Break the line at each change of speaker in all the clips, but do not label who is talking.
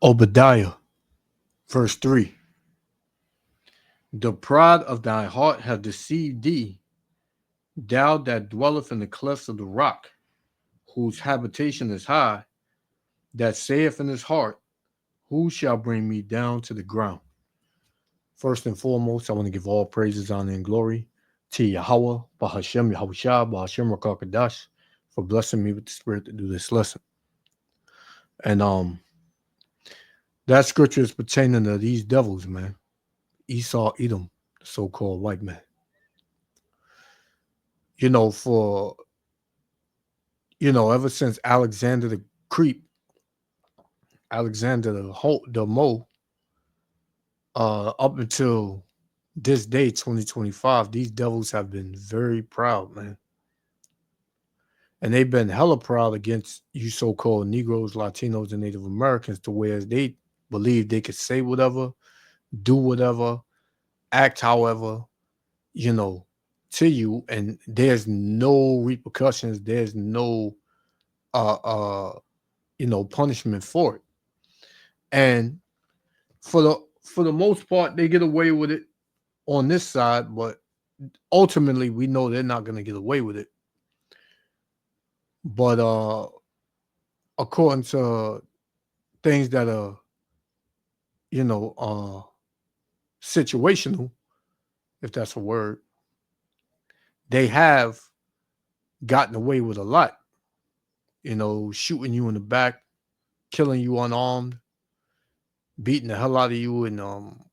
Obadiah, verse 3. The pride of thy heart hath deceived thee, thou that dwelleth in the clefts of the rock, whose habitation is high, that saith in his heart, who shall bring me down to the ground? First and foremost, I want to give all praises, honor, and glory to Yahweh, Bahashem, Yahushua, Bahashem, Rakakadash, for blessing me with the spirit to do this lesson. And that scripture is pertaining to these devils, man. Esau, Edom, the so-called white man. Ever since Alexander the Creep, Alexander the Mo, up until this day, 2025, these devils have been very proud, man. And they've been hella proud against you so-called Negroes, Latinos, and Native Americans, to where they believe they could say whatever, do whatever, act however, to you, and there's no repercussions, there's no punishment for it. And for the most part, they get away with it on this side, but ultimately we know they're not going to get away with it. But according to things that are situational, if that's a word, they have gotten away with a lot. Shooting you in the back, killing you unarmed, beating the hell out of you, and on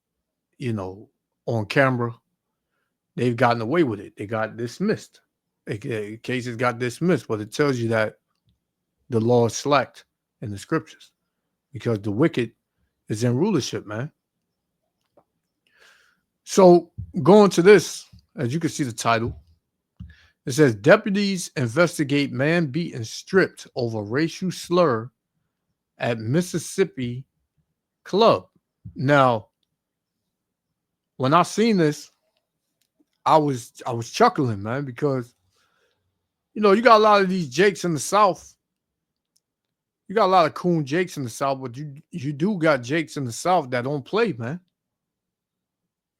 camera. They've gotten away with it. They got dismissed. Cases got dismissed, but it tells you that the law is slacked in the scriptures because the wicked is in rulership, man. So going to this, as you can see the title, it says deputies investigate man beaten stripped over racial slur at Mississippi club. Now, when I seen this, I was chuckling, man, because you got a lot of these Jakes in the South. You got a lot of coon Jakes in the South, but you do got Jakes in the South that don't play, man.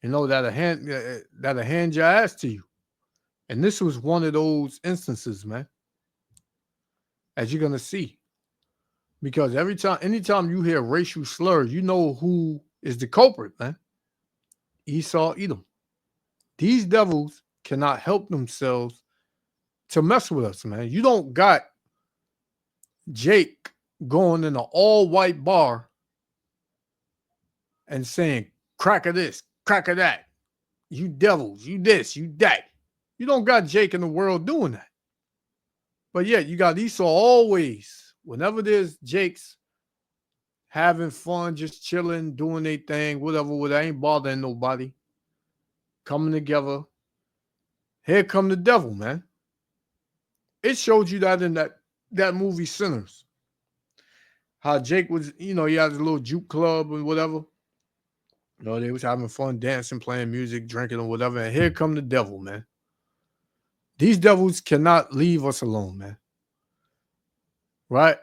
That'll hand your ass to you. And this was one of those instances, man, as you're gonna see. Because anytime you hear racial slurs, you know who is the culprit, man. Esau, Edom. These devils cannot help themselves to mess with us, man. You don't got Jake going in an all-white bar and saying, crack of this, crack of that. You devils, you this, you that. You don't got Jake in the world doing that. But yet you got Esau always, whenever there's Jakes having fun, just chilling, doing their thing, whatever, ain't bothering nobody, coming together. Here come the devil, man. It showed you that in that movie Sinners. How Jake was, he had his little juke club and whatever. They was having fun, dancing, playing music, drinking or whatever. And here come the devil, man. These devils cannot leave us alone, man. Right?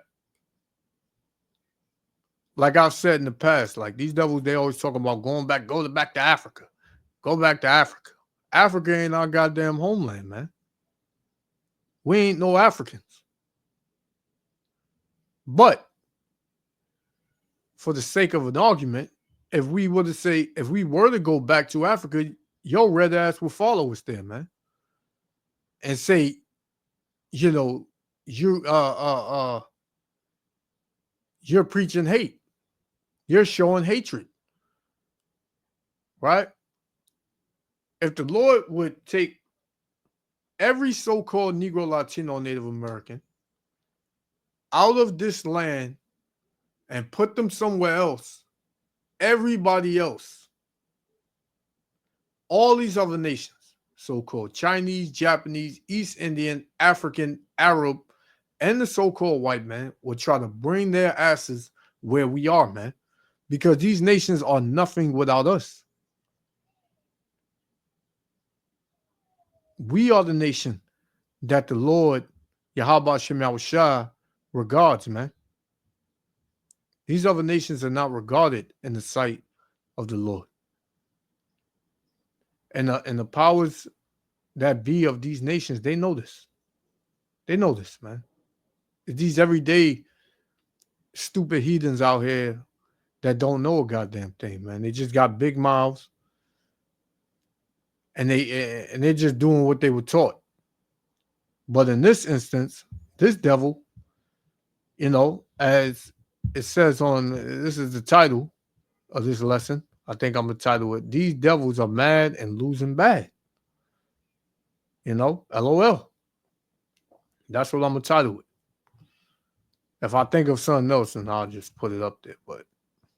Like I've said in the past, like these devils, they always talk about go back to Africa. Go back to Africa. Africa ain't our goddamn homeland, man. We ain't no Africans. But for the sake of an argument, if we were to go back to Africa, your red ass will follow us there, man. And say, you're preaching hate. You're showing hatred. Right? If the Lord would take every so-called Negro, Latino, Native American out of this land and put them somewhere else, everybody else, all these other nations, so-called Chinese, Japanese, East Indian, African, Arab, and the so-called white man will try to bring their asses where we are, man, because these nations are nothing without us. We are the nation that the Lord, Yahweh Shem Yahushua, regards, man. These other nations are not regarded in the sight of the Lord. And the powers that be of these nations, they know this. They know this, man. It's these everyday stupid heathens out here that don't know a goddamn thing, man. They just got big mouths, and they're just doing what they were taught. But in this instance, this devil, you know, as it says on, this is the title of this lesson. I think I'm gonna title it, "These devils are mad and losing bad." You know, LOL. That's what I'm gonna title it. If I think of something else, then I'll just put it up there. But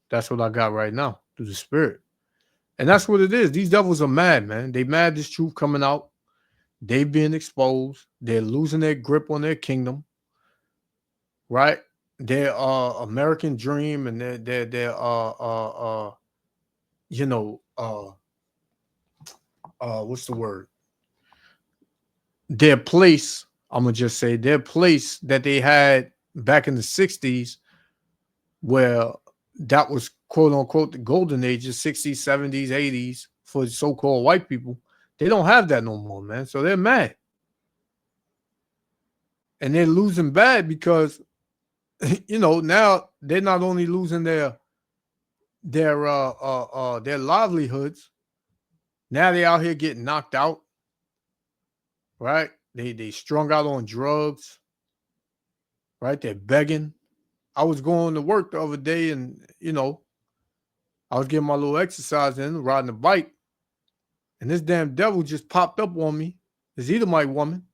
that's what I got right now through the Spirit. And that's what it is. These devils are mad, man. They mad this truth coming out. They being exposed. They're losing their grip on their kingdom. Right? Their American dream and their you know, what's the word? Their place, I'm gonna just say their place that they had back in the 60s, where that was quote unquote the golden ages, 60s, 70s, 80s for so-called white people. They don't have that no more, man. So they're mad. And they're losing bad because, you know, now they're not only losing their livelihoods, now they out here getting knocked out. Right? They strung out on drugs. Right? They're begging. I was going to work the other day and, you know, I was getting my little exercise in, riding a bike. And this damn devil just popped up on me, this Edomite woman,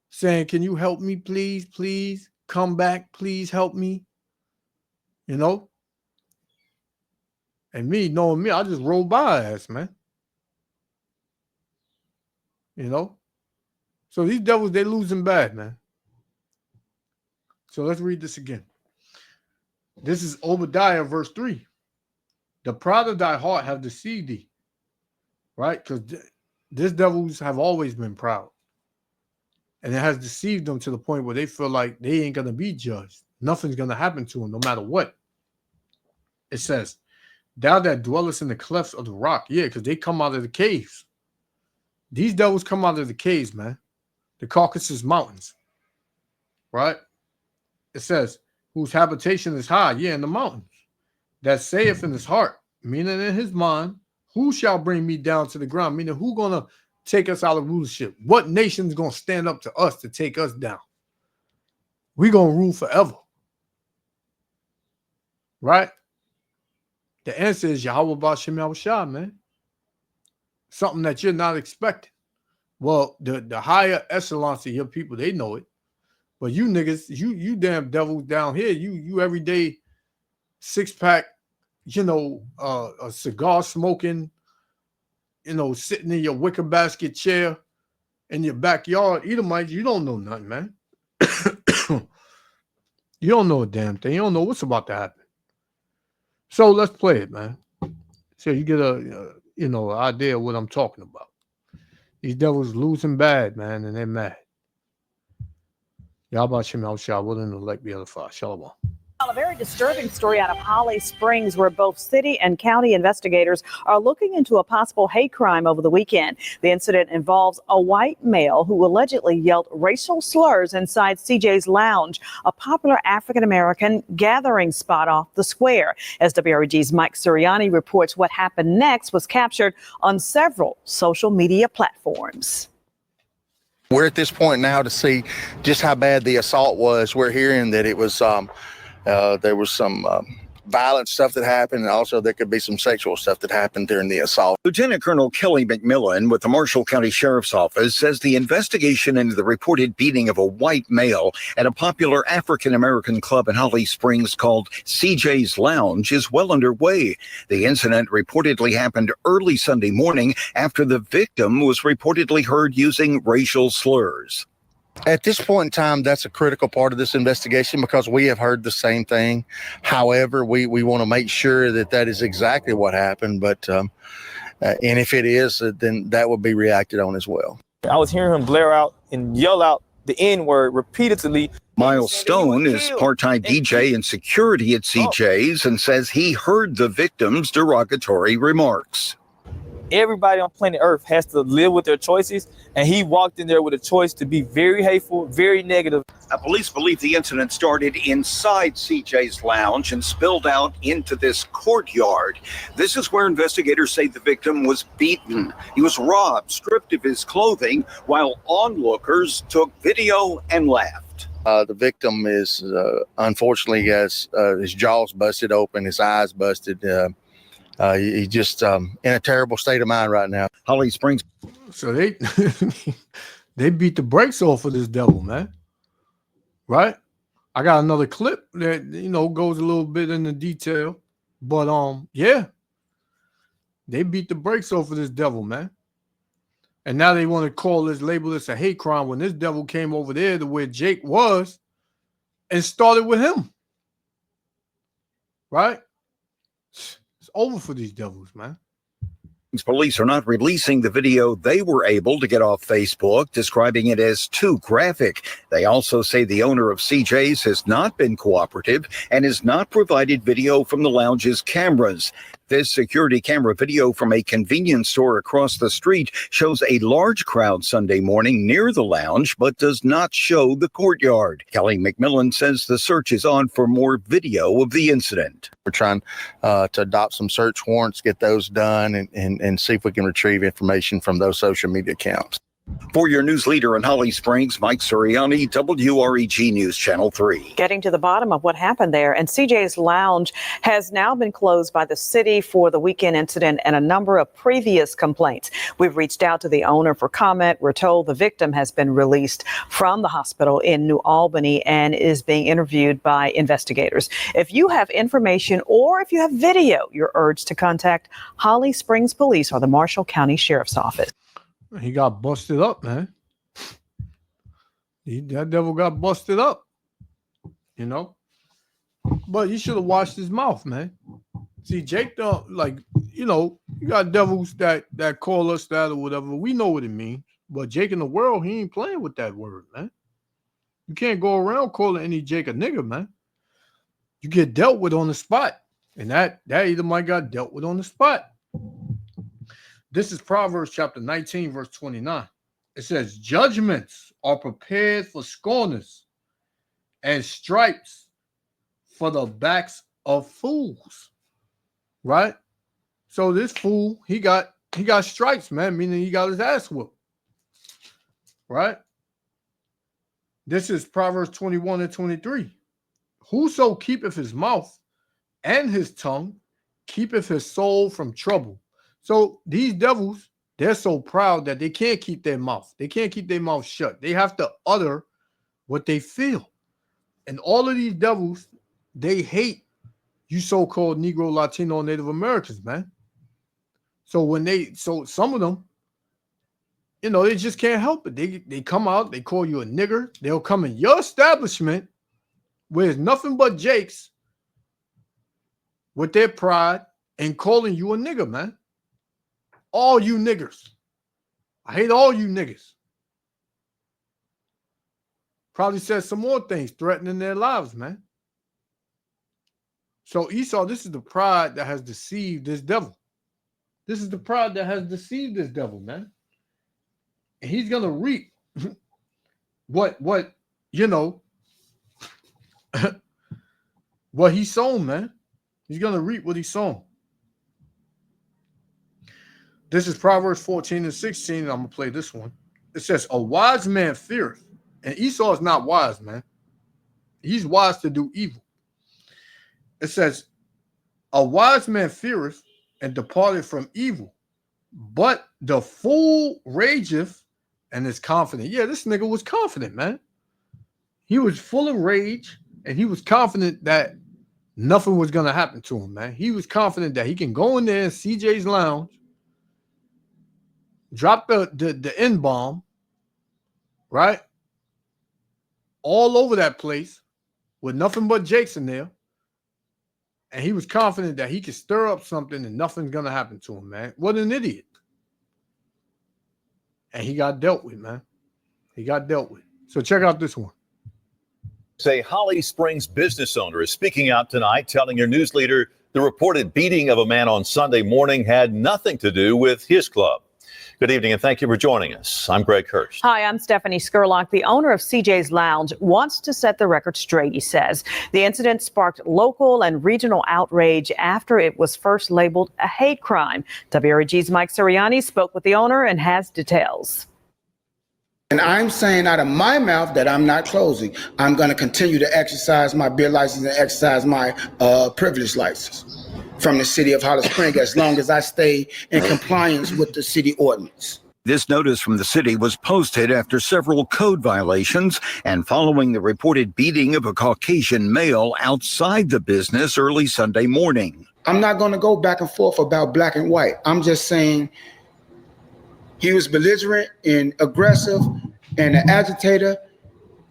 saying, "Can you help me, please? Please come back. Please help me." You know? And me, knowing me, I just rolled by her ass, man. You know? So these devils, they losing bad, man. So let's read this again. This is Obadiah, verse 3. "The pride of thy heart have deceived thee." Right? Because these devils have always been proud. And it has deceived them to the point where they feel like they ain't going to be judged. Nothing's going to happen to them no matter what. It says, "Thou that dwellest in the clefts of the rock." Yeah, because they come out of the caves. These devils come out of the caves, man. The Caucasus Mountains. Right? It says, "Whose habitation is high." Yeah, in the mountains. "That saith in his heart," meaning in his mind, "Who shall bring me down to the ground?" Meaning, who gonna take us out of rulership? What nation's gonna stand up to us to take us down? We gonna rule forever. Right? The answer is Yahweh Ba'Shem Yahushua, man. Something that you're not expecting. Well, the higher echelons of your people, they know it. But you niggas, you damn devils down here, you everyday 6-pack, you know, a cigar smoking, you know, sitting in your wicker basket chair in your backyard, Edomites, you don't know nothing, man. You don't know a damn thing. You don't know what's about to happen. So let's play it, man. So you get a you know, idea of what I'm talking about. These devils losing bad, man, and they're mad. Yahweh Shem Yahushua, willing to elect the other five. Shalom.
A very disturbing story out of Holly Springs, where both city and county investigators are looking into a possible hate crime over the weekend. The incident involves a white male who allegedly yelled racial slurs inside CJ's Lounge, a popular African-American gathering spot off the square. SWREG's Mike Suriani reports what happened next was captured on several social media platforms.
We're at this point now to see just how bad the assault was. We're hearing that it was there was some violent stuff that happened, and also there could be some sexual stuff that happened during the assault.
Lieutenant Colonel Kelly McMillan with the Marshall County Sheriff's Office says the investigation into the reported beating of a white male at a popular African-American club in Holly Springs called CJ's Lounge is well underway. The incident reportedly happened early Sunday morning after the victim was reportedly heard using racial slurs.
At this point in time, that's a critical part of this investigation because we have heard the same thing. However, we want to make sure that that is exactly what happened. But and if it is, then that would be reacted on as well.
I was hearing him blare out and yell out the N word repeatedly.
Miles Stone is part-time DJ and security at CJ's and says he heard the victim's derogatory remarks.
Everybody on planet Earth has to live with their choices, and he walked in there with a choice to be very hateful, very negative.
Police believe the incident started inside CJ's lounge and spilled out into this courtyard. This is where investigators say the victim was beaten. He was robbed, stripped of his clothing, while onlookers took video and laughed.
The victim is unfortunately has his jaws busted open, his eyes busted. He's just in a terrible state of mind right now.
Holly Springs.
So they they beat the brakes off of this devil, man. Right? I got another clip that goes a little bit into detail, but yeah, they beat the brakes off of this devil, man. And now they want to label this a hate crime when this devil came over there to where Jake was and started with him. Right? It's over for these devils, man.
Police are not releasing the video they were able to get off Facebook, describing it as too graphic. They also say the owner of CJ's has not been cooperative and has not provided video from the lounge's cameras. This security camera video from a convenience store across the street shows a large crowd Sunday morning near the lounge, but does not show the courtyard. Kelly McMillan says the search is on for more video of the incident.
We're trying to adopt some search warrants, get those done, and see if we can retrieve information from those social media accounts.
For your news leader in Holly Springs, Mike Suriani, WREG News Channel 3.
Getting to the bottom of what happened there, and CJ's Lounge has now been closed by the city for the weekend incident and a number of previous complaints. We've reached out to the owner for comment. We're told the victim has been released from the hospital in New Albany and is being interviewed by investigators. If you have information or if you have video, you're urged to contact Holly Springs Police or the Marshall County Sheriff's Office.
He got busted up, man. That devil got busted up, But he should have washed his mouth, man. See, Jake, you got devils that call us that or whatever. We know what it means. But Jake in the world, he ain't playing with that word, man. You can't go around calling any Jake a nigga, man. You get dealt with on the spot. And that either might got dealt with on the spot. This is Proverbs chapter 19, verse 29. It says, judgments are prepared for scorners and stripes for the backs of fools. Right? So this fool, he got stripes, man, meaning he got his ass whooped. Right? This is Proverbs 21 and 23. Whoso keepeth his mouth and his tongue keepeth his soul from trouble. So these devils, they're so proud that they can't keep their mouth. They can't keep their mouth shut. They have to utter what they feel. And all of these devils, they hate you so-called Negro, Latino, Native Americans, man. So some of them, they just can't help it. They come out, they call you a nigger. They'll come in your establishment where there's nothing but Jakes with their pride and calling you a nigger, man. All you niggers. I hate all you niggas. Probably said some more things threatening their lives, man. So Esau, this is the pride that has deceived this devil. This is the pride that has deceived this devil, man. And he's going to reap what what he's sown, man. He's going to reap what he's sown. This is Proverbs 14 and 16. I'm going to play this one. It says, a wise man feareth. And Esau is not wise, man. He's wise to do evil. It says, a wise man feareth and departed from evil. But the fool rageth and is confident. Yeah, this nigga was confident, man. He was full of rage and he was confident that nothing was going to happen to him, man. He was confident that he can go in there in CJ's Lounge, drop the N-bomb, right? All over that place with nothing but Jakes in there. And he was confident that he could stir up something and nothing's going to happen to him, man. What an idiot. And he got dealt with, man. He got dealt with. So check out this one.
A Holly Springs business owner is speaking out tonight, telling your news leader the reported beating of a man on Sunday morning had nothing to do with his club. Good evening, and thank you for joining us. I'm Greg Hurst.
Hi, I'm Stephanie Skurlock. The owner of CJ's Lounge wants to set the record straight, he says. The incident sparked local and regional outrage after it was first labeled a hate crime. WREG's Mike Sirianni spoke with the owner and has details.
And I'm saying out of my mouth that I'm not closing. I'm going to continue to exercise my beer license and exercise my privilege license from the city of Holly Springs as long as I stay in compliance with the city ordinance.
This notice from the city was posted after several code violations and following the reported beating of a Caucasian male outside the business early Sunday morning.
I'm not going to go back and forth about black and white. I'm just saying he was belligerent and aggressive and an agitator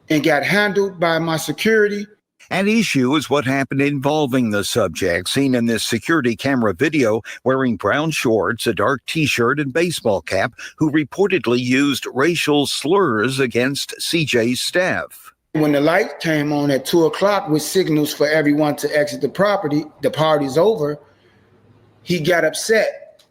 and got handled by my security.
At issue is what happened involving the subject, seen in this security camera video, wearing brown shorts, a dark T-shirt, and baseball cap, who reportedly used racial slurs against CJ's staff.
When the light came on at 2 o'clock with signals for everyone to exit the property, the party's over, he got upset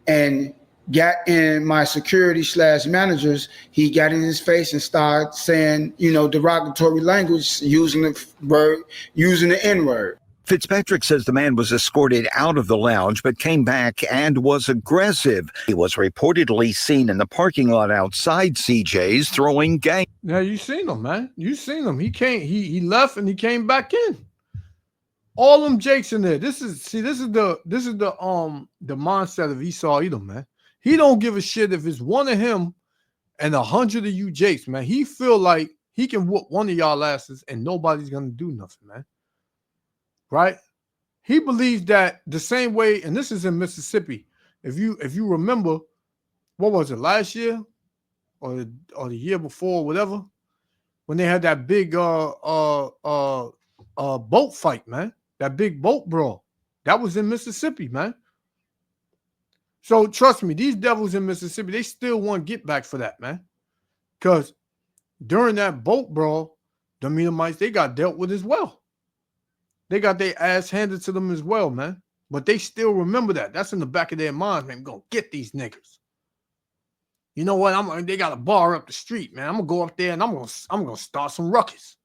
and got in my security / managers. He got in his face and started saying, derogatory language, using the N-word.
Fitzpatrick says the man was escorted out of the lounge but came back and was aggressive. He was reportedly seen in the parking lot outside CJ's throwing gang.
Now you seen him, man. You seen him. He left and he came back in. All them Jakes in there. This is the mindset of Esau Edom, man. He don't give a shit if it's one of him and 100 of you Jakes, man. He feel like he can whoop one of y'all asses and nobody's gonna do nothing, man. Right? He believes that the same way, and this is in Mississippi. If you remember, what was it, last year or the year before, whatever, when they had that big boat fight, man, that big boat brawl, that was in Mississippi, man. So trust me, these devils in Mississippi, they still want to get back for that, man. Because during that boat brawl, the Edomites, they got dealt with as well. They got their ass handed to them as well, man. But they still remember that. That's in the back of their minds, man. We're going to get these niggas. You know what? They got a bar up the street, man. I'm going to go up there and I'm gonna start some ruckus.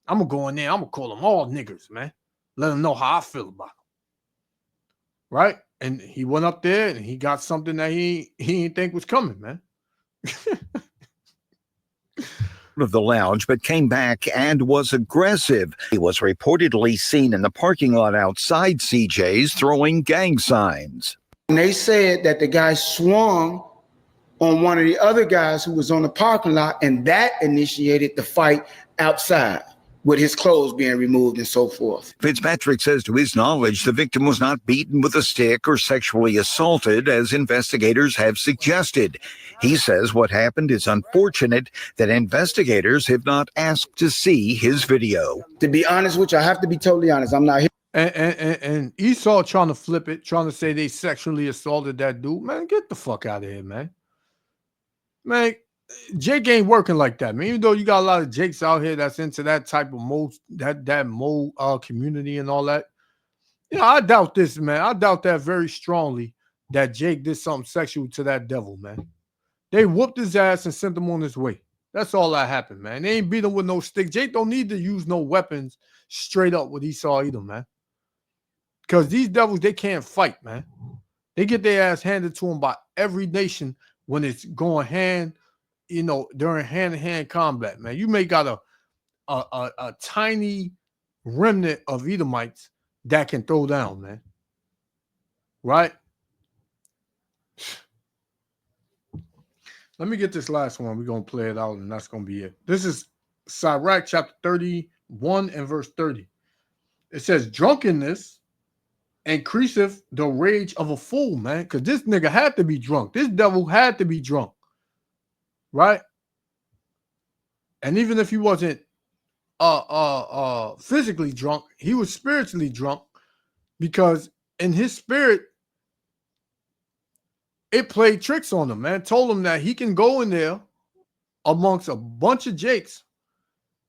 I'm going to go in there. I'm going to call them all niggers, man. Let them know how I feel about them. Right? And he went up there and he got something that he didn't think was coming, man.
Of the lounge, but came back and was aggressive. He was reportedly seen in the parking lot outside CJ's throwing gang signs.
And they said that the guy swung on one of the other guys who was on the parking lot, and that initiated the fight outside, with his clothes being removed and so forth.
Fitzpatrick says to his knowledge, the victim was not beaten with a stick or sexually assaulted, as investigators have suggested. He says what happened is unfortunate, that investigators have not asked to see his video.
To be honest with you, I have to be totally honest. I'm not here.
And Esau trying to flip it, trying to say they sexually assaulted that dude. Man, get the fuck out of here, man. Man, Jake ain't working like that, man. Even though you got a lot of Jakes out here that's into that type of mode, that mode community and all that. I doubt this, man. I doubt that very strongly that Jake did something sexual to that devil, man. They whooped his ass and sent him on his way. That's all that happened, man. They ain't beat him with no stick. Jake don't need to use no weapons straight up with Esau either, man. Because these devils, they can't fight, man. They get their ass handed to them by every nation when it's going during hand-to-hand combat, man. You may got a tiny remnant of Edomites that can throw down, man. Right? Let me get this last one. We're going to play it out, and that's going to be it. This is Sirach chapter 31 and verse 30. It says, drunkenness increaseth the rage of a fool, man, because this nigga had to be drunk. This devil had to be drunk. Right? And even if he wasn't physically drunk, he was spiritually drunk, because in his spirit, it played tricks on him, man. Told him that he can go in there amongst a bunch of Jakes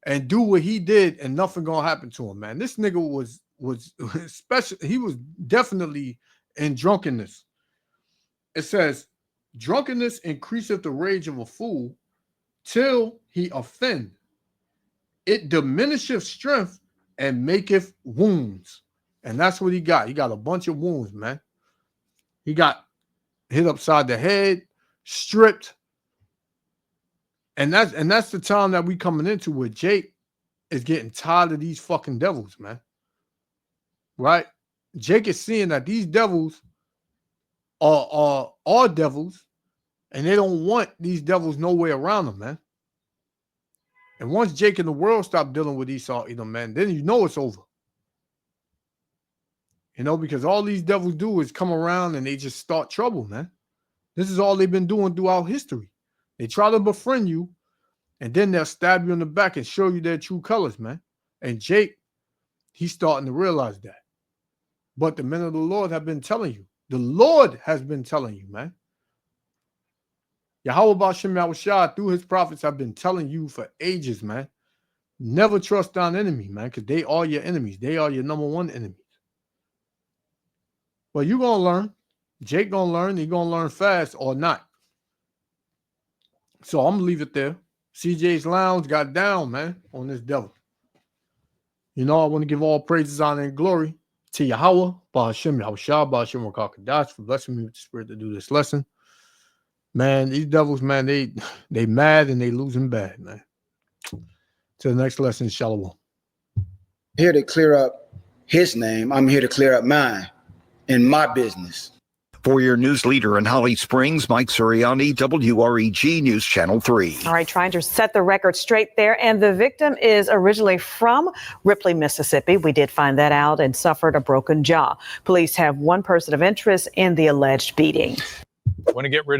and do what he did, and nothing gonna happen to him, man. This nigga was special. He was definitely in drunkenness. It says, drunkenness increaseth the rage of a fool till he offend. It diminisheth strength and maketh wounds. And that's what he got. He got a bunch of wounds, man. He got hit upside the head, stripped. And that's the time that we coming into where Jake is getting tired of these fucking devils, man. Right? Jake is seeing that these devils are devils, and they don't want these devils nowhere around them, man. And once Jake and the world stop dealing with Esau, man, then you know it's over. Because all these devils do is come around and they just start trouble, man. This is all they've been doing throughout history. They try to befriend you, and then they'll stab you in the back and show you their true colors, man. And Jake, he's starting to realize that. But the men of the Lord have been telling you. The Lord has been telling you, man. Yahweh Ba'Shem Yahushua, through his prophets, have been telling you for ages, man. Never trust thine enemy, man, because they are your enemies. They are your number one enemies. But you're going to learn. Jake going to learn. He's going to learn fast or not. So I'm going to leave it there. CJ's Lounge got down, man, on this devil. I want to give all praises, honor, and glory to Yahweh, Ba'Shem Yahushua, Ba'Shem Rakakadash, for blessing me with the spirit to do this lesson. Man, these devils, man, they mad and they losing bad, man. To the next lesson, Shalom.
Here to clear up his name. I'm here to clear up mine and my business.
For your news leader in Holly Springs, Mike Suriani, WREG News Channel 3.
All right, trying to set the record straight there. And the victim is originally from Ripley, Mississippi. We did find that out, and suffered a broken jaw. Police have one person of interest in the alleged beating.
Want to get rid of